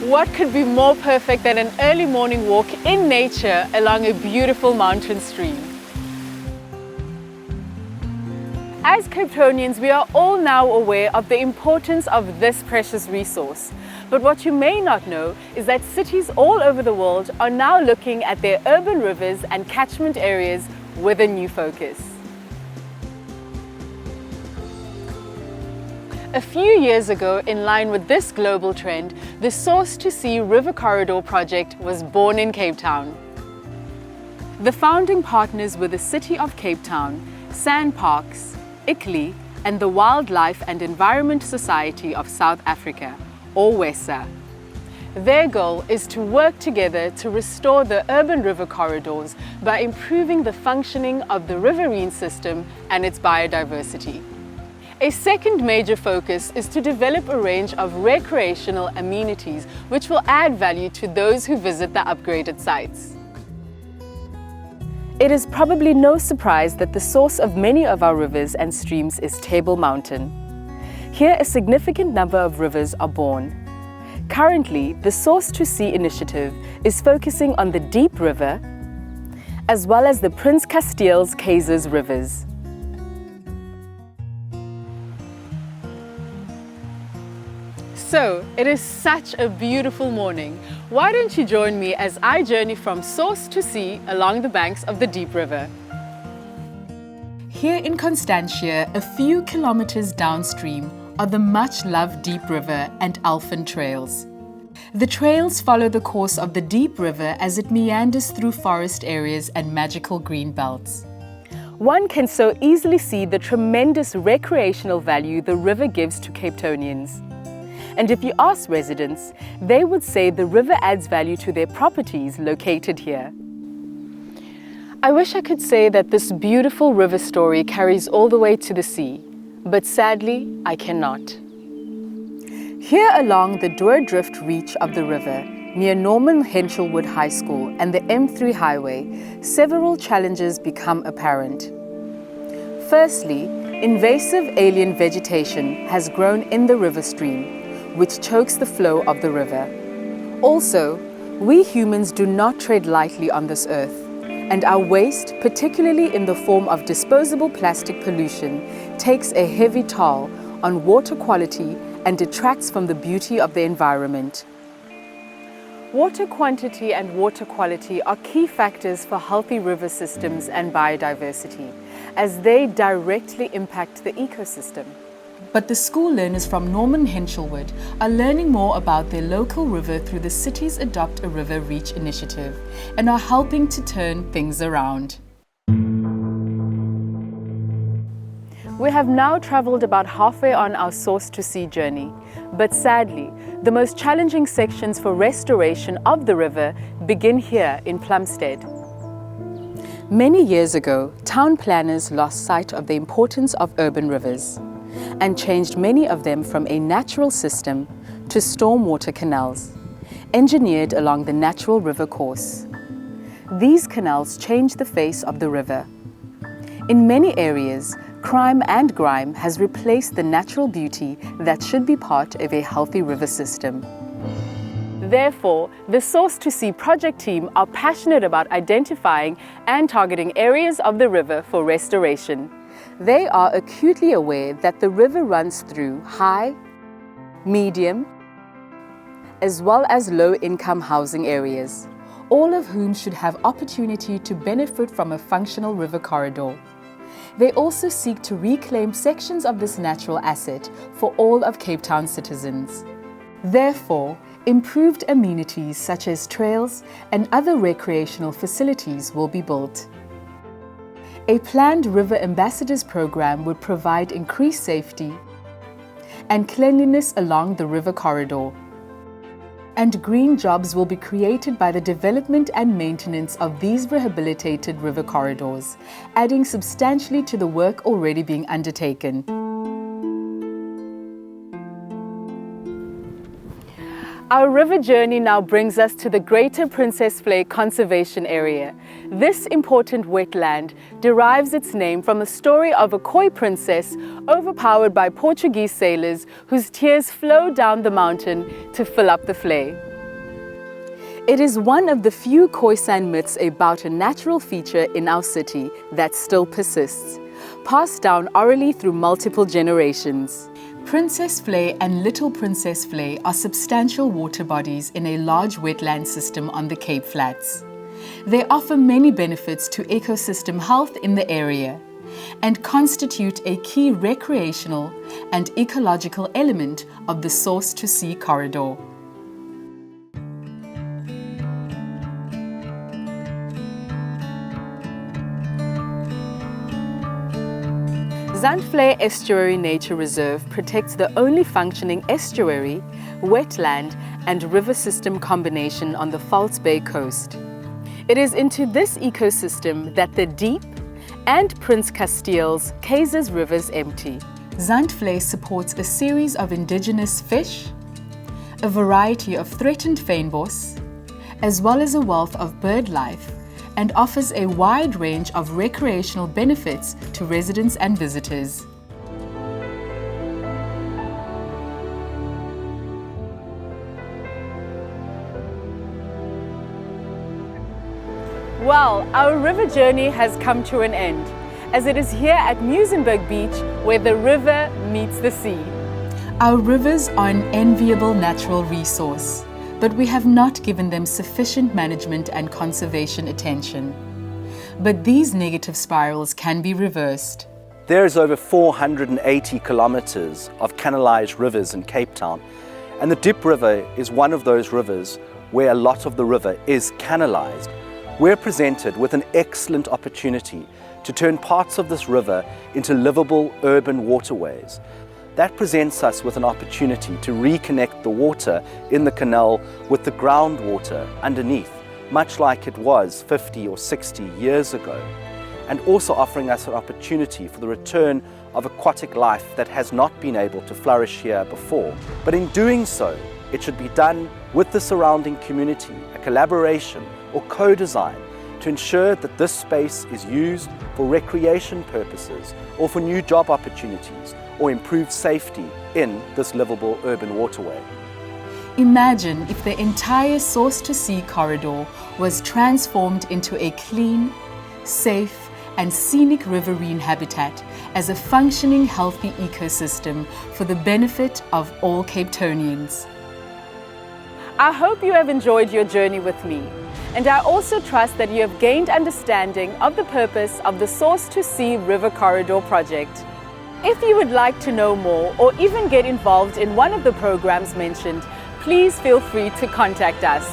What could be more perfect than an early morning walk in nature along a beautiful mountain stream? As Capetonians, we are all now aware of the importance of this precious resource. But what you may not know is that cities all over the world are now looking at their urban rivers and catchment areas with a new focus. A few years ago, in line with this global trend, the Source to Sea River Corridor project was born in Cape Town. The founding partners were the City of Cape Town, SANParks, ICLEI, and the Wildlife and Environment Society of South Africa, or WESA. Their goal is to work together to restore the urban river corridors by improving the functioning of the riverine system and its biodiversity. A second major focus is to develop a range of recreational amenities which will add value to those who visit the upgraded sites. It is probably no surprise that the source of many of our rivers and streams is Table Mountain. Here, a significant number of rivers are born. Currently, the Source to Sea initiative is focusing on the Diep River as well as the Prinskasteels-Keysers rivers. So, it is such a beautiful morning. Why don't you join me as I journey from source to sea along the banks of the Diep River? Here in Constantia, a few kilometers downstream, are the much-loved Diep River and Elfin trails. The trails follow the course of the Diep River as it meanders through forest areas and magical green belts. One can so easily see the tremendous recreational value the river gives to Capetonians. And if you ask residents, they would say the river adds value to their properties located here. I wish I could say that this beautiful river story carries all the way to the sea, but sadly, I cannot. Here along the Dordrift reach of the river, near Norman Henshelwood High School and the M3 highway, several challenges become apparent. Firstly, invasive alien vegetation has grown in the river stream, which chokes the flow of the river. Also, we humans do not tread lightly on this earth, and our waste, particularly in the form of disposable plastic pollution, takes a heavy toll on water quality and detracts from the beauty of the environment. Water quantity and water quality are key factors for healthy river systems and biodiversity, as they directly impact the ecosystem. But the school learners from Norman Henshelwood are learning more about their local river through the city's Adopt a River Reach initiative and are helping to turn things around. We have now traveled about halfway on our Source to Sea journey, but sadly, the most challenging sections for restoration of the river begin here in Plumstead. Many years ago, town planners lost sight of the importance of urban rivers and changed many of them from a natural system to stormwater canals, engineered along the natural river course. These canals changed the face of the river. In many areas, crime and grime has replaced the natural beauty that should be part of a healthy river system. Therefore, the Source to Sea project team are passionate about identifying and targeting areas of the river for restoration. They are acutely aware that the river runs through high, medium, as well as low-income housing areas, all of whom should have opportunity to benefit from a functional river corridor. They also seek to reclaim sections of this natural asset for all of Cape Town citizens. Therefore, improved amenities such as trails and other recreational facilities will be built. A planned River Ambassadors program would provide increased safety and cleanliness along the river corridor. And green jobs will be created by the development and maintenance of these rehabilitated river corridors, adding substantially to the work already being undertaken. Our river journey now brings us to the Greater Prinskasteels Conservation Area. This important wetland derives its name from the story of a koi princess overpowered by Portuguese sailors whose tears flow down the mountain to fill up the vlei. It is one of the few Khoisan myths about a natural feature in our city that still persists, passed down orally through multiple generations. Prinskasteels and Little Prinskasteels are substantial water bodies in a large wetland system on the Cape Flats. They offer many benefits to ecosystem health in the area and constitute a key recreational and ecological element of the source-to-sea corridor. Zandvlei Estuary Nature Reserve protects the only functioning estuary, wetland and river system combination on the False Bay coast. It is into this ecosystem that the Diep and Prinskasteels-Keysers rivers empty. Zandvlei supports a series of indigenous fish, a variety of threatened fynbos, as well as a wealth of bird life, and offers a wide range of recreational benefits to residents and visitors. Well, our river journey has come to an end, as it is here at Muizenberg Beach where the river meets the sea. Our rivers are an enviable natural resource, but we have not given them sufficient management and conservation attention. But these negative spirals can be reversed. There is over 480 kilometers of canalized rivers in Cape Town, and the Diep River is one of those rivers where a lot of the river is canalized. We're presented with an excellent opportunity to turn parts of this river into livable urban waterways. That presents us with an opportunity to reconnect the water in the canal with the groundwater underneath, much like it was 50 or 60 years ago, and also offering us an opportunity for the return of aquatic life that has not been able to flourish here before. But in doing so, it should be done with the surrounding community, a collaboration or co-design to ensure that this space is used for recreation purposes or for new job opportunities or improved safety in this livable urban waterway. Imagine if the entire source-to-sea corridor was transformed into a clean, safe and scenic riverine habitat as a functioning, healthy ecosystem for the benefit of all Capetonians. I hope you have enjoyed your journey with me, and I also trust that you have gained understanding of the purpose of the Source-to-Sea River Corridor project. If you would like to know more or even get involved in one of the programs mentioned, please feel free to contact us.